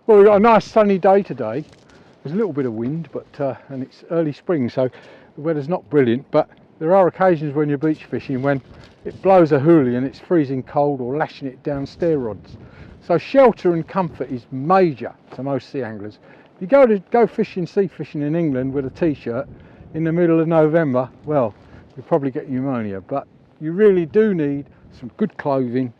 Well, we've got a nice sunny day today. There's a little bit of wind, but and it's early spring, so the weather's not brilliant, but there are occasions when you're beach fishing when it blows a hoolie and it's freezing cold or lashing it down stair rods. So shelter and comfort is major to most sea anglers. If you go fishing, sea fishing in England with a t-shirt in the middle of November, well, you'll probably get pneumonia, but you really do need some good clothing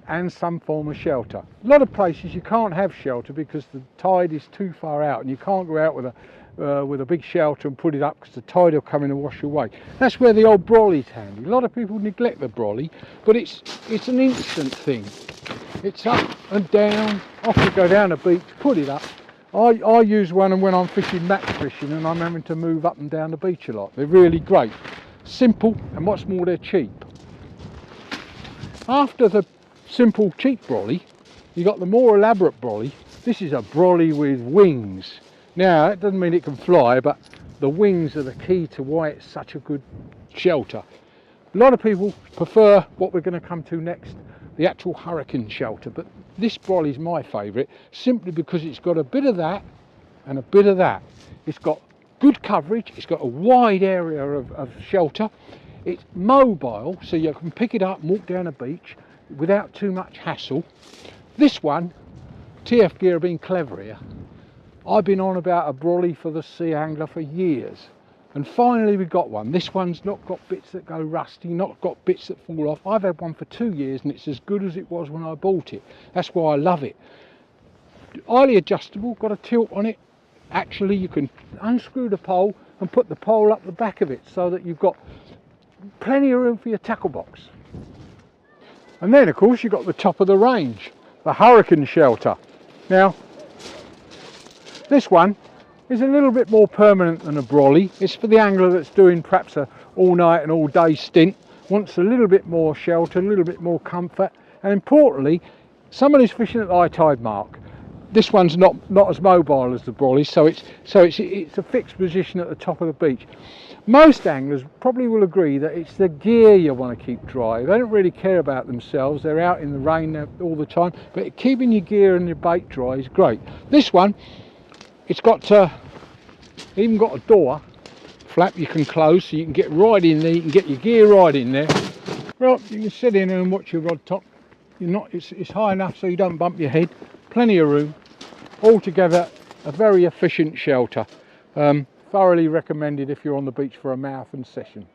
and some form of shelter. A lot of places you can't have shelter because the tide is too far out and you can't go out with a big shelter and put it up because the tide will come in and wash away. That's where the old brolly's handy. A lot of people neglect the brolly, but it's an instant thing. It's up and down, off you go down the beach, put it up. I use one when I'm fishing match fishing and I'm having to move up and down the beach a lot. They're really great, simple, and what's more, they're cheap. After the simple cheap brolly, you got the more elaborate brolly. This is a brolly with wings. Now, it doesn't mean it can fly, but the wings are the key to why it's such a good shelter. A lot of people prefer what we're going to come to next, the actual hurricane shelter, but this brolly is my favourite simply because it's got a bit of that and a bit of that. It's got good coverage, it's got a wide area of shelter. It's mobile, so you can pick it up and walk down the beach without too much hassle. This one, TF Gear have been clever here. I've been on about a brolly for the sea angler for years, and finally we got one. This one's not got bits that go rusty, not got bits that fall off. I've had one for 2 years and it's as good as it was when I bought it. That's why I love it. Highly adjustable, got a tilt on it. Actually, you can unscrew the pole and put the pole up the back of it so that you've got plenty of room for your tackle box. And then of course you've got the top of the range, the hurricane shelter. Now this one is a little bit more permanent than a brolly. It's for the angler that's doing perhaps a all night and all day stint, wants a little bit more shelter, a little bit more comfort, and importantly, someone who's fishing at the high tide mark. This one's not as mobile as the brolly, so it's a fixed position at the top of the beach. Most anglers probably will agree that it's the gear you want to keep dry. They don't really care about themselves. They're out in the rain all the time, but keeping your gear and your bait dry is great. This one, it's got even got a door flap you can close, so you can get right in there. You can get your gear right in there. Well, you can sit in there and watch your rod top. It's high enough so you don't bump your head. Plenty of room. Altogether, a very efficient shelter. Thoroughly recommended if you're on the beach for a marathon session.